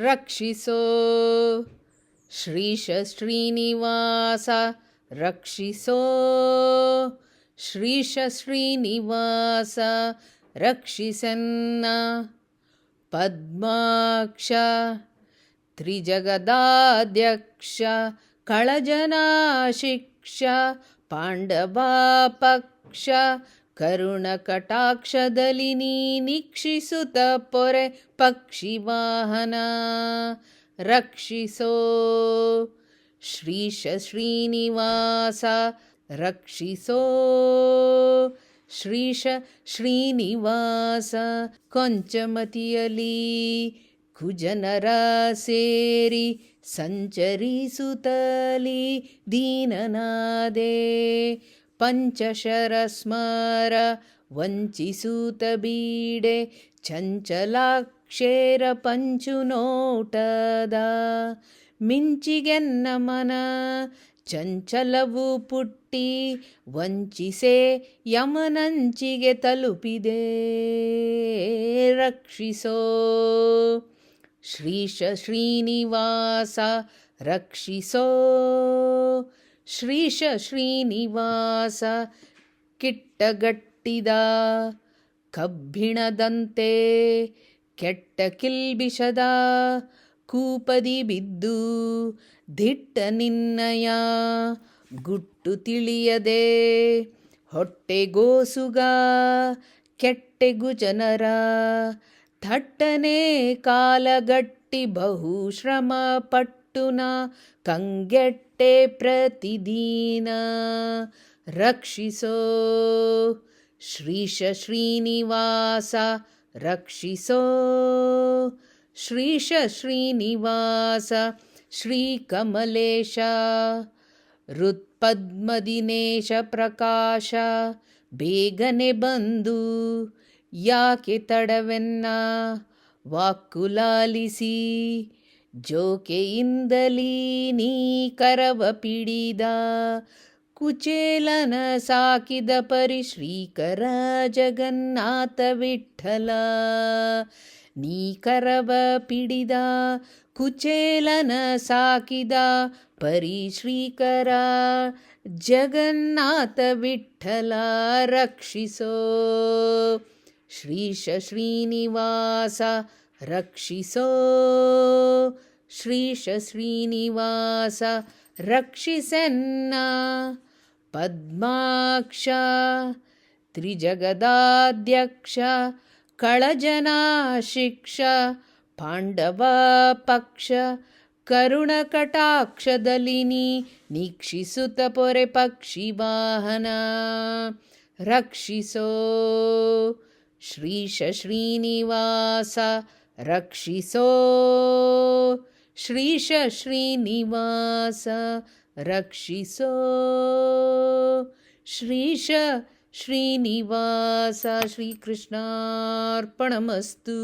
ರಕ್ಷಿಸೋ ಶ್ರೀಶ ಶ್ರೀನಿವಾಸ ರಕ್ಷಿಸೋ ಶ್ರೀಶ ಶ್ರೀನಿವಾಸ ರಕ್ಷಿಸನ್ನ ಪದ್ಮಾಕ್ಷ ತ್ರಿಜಗದಾಧ್ಯಕ್ಷ ಕಳಜನಾಶಿಕ್ಷ ಪಾಂಡವಾಪಕ್ಷ ಕರುಣ ಕಟಾಕ್ಷದಲ್ಲಿ ನೀ ನಿಕ್ಷಿಸುತ್ತ ಪೊರೆ ಪಕ್ಷಿವಾಹನ ರಕ್ಷಿಸೋ ಶ್ರೀಶ ಶ್ರೀನಿವಾಸ ರಕ್ಷಿಸೋ ಶ್ರೀಶ ಶ್ರೀನಿವಾಸ ಕೊಂಚಮತಿಯಲಿ ಕುಜನರ ಸೇರಿ ಸಂಚರಿಸುತ್ತಲಿ ದೀನನಾದೆ ಪಂಚಶರ ಸ್ಮರ ವಂಚಿಸುತ್ತ ಬೀಡೆ ಚಂಚಲಾಕ್ಷೇರ ಪಂಚು ನೋಟದ ಮಿಂಚಿಗೆನ್ನ ಮನ ಚಂಚಲವು ಪುಟ್ಟಿ ವಂಚಿಸೆ ಯಮನಂಚಿಗೆ ತಲುಪಿದೆ ರಕ್ಷಿಸೋ ಶ್ರೀಶ ಶ್ರೀನಿವಾಸ ರಕ್ಷಿಸೋ ಶ್ರೀಶ ಶ್ರೀನಿವಾಸ ಕಿಟ್ಟಗಟ್ಟಿದ ಕಬ್ಬಿಣದಂತೆ ಕೆಟ್ಟ ಕಿಲ್ಬಿಷದ ಕೂಪದಿ ಬಿದ್ದು ದಿಟ್ಟ ನಿನ್ನಯ ಗುಟ್ಟು ತಿಳಿಯದೆ ಹೊಟ್ಟೆಗೋಸುಗ ಕೆಟ್ಟೆಗು ಜನರ ಥಟ್ಟನೆ ಕಾಲಗಟ್ಟಿ ಬಹುಶ್ರಮ ಪಟ್ಟುನ ಕಂಗೆಟ್ಟೆ ಪ್ರತಿದಿನ ರಕ್ಷಿಸೋ ಶ್ರೀಶ ಶ್ರೀನಿವಾಸ ರಕ್ಷಿಸೋ ಶ್ರೀಶ ಶ್ರೀನಿವಾಸ ಶ್ರೀಕಮಲೇಶ ಹೃತ್ಪದ್ಮದಿನೇಶ ಪ್ರಕಾಶ ಬೇಗನೆ ಬಂದು ಯಾಕೆ ತಡವೆನ್ನ ವಾಕ್ಕುಲಾಲಿಸಿ ಜೋಕೆಯಿಂದಲೀ ನೀ ಕರವ ಪಿಡಿದ ಕುಚೇಲನ ಸಾಕಿದ ಪರಿಶ್ರೀಕರ ಜಗನ್ನಾಥ ವಿಠಲ ನೀ ಕರವ ಪಿಡಿದ ಕುಚೇಲನ ಸಾಕಿದ ಪರಿಶ್ರೀಕರ ಜಗನ್ನಾಥ ವಿಠಲ ರಕ್ಷಿಸೋ ಶ್ರೀಶ ಶ್ರೀನಿವಾಸ ರಕ್ಷಿಸೋ ಶ್ರೀಶ ಶ್ರೀನಿವಾಸ ರಕ್ಷಿಸನ್ನ ಪದ್ಮಾಕ್ಷ ತ್ರಿಜಗದಾಧ್ಯಕ್ಷ ಕಳಜನಾಶಿಕ್ಷ ಪಾಂಡವ ಪಕ್ಷ ಕರುಣ ಕಟಾಕ್ಷದಲ್ಲಿ ನೀ ನಿಕ್ಷಿಸುತ್ತ ಪೊರೆ ಪಕ್ಷಿವಾಹನ ರಕ್ಷಿಸೋ ಶ್ರೀಶ ಶ್ರೀನಿವಾಸ ರಕ್ಷಿಸೋ ಶ್ರೀಶ ಶ್ರೀನಿವಾಸ ರಕ್ಷಿಸೋ ಶ್ರೀಶ ಶ್ರೀನಿವಾಸ ಶ್ರೀಕೃಷ್ಣಾರ್ಪಣಮಸ್ತು.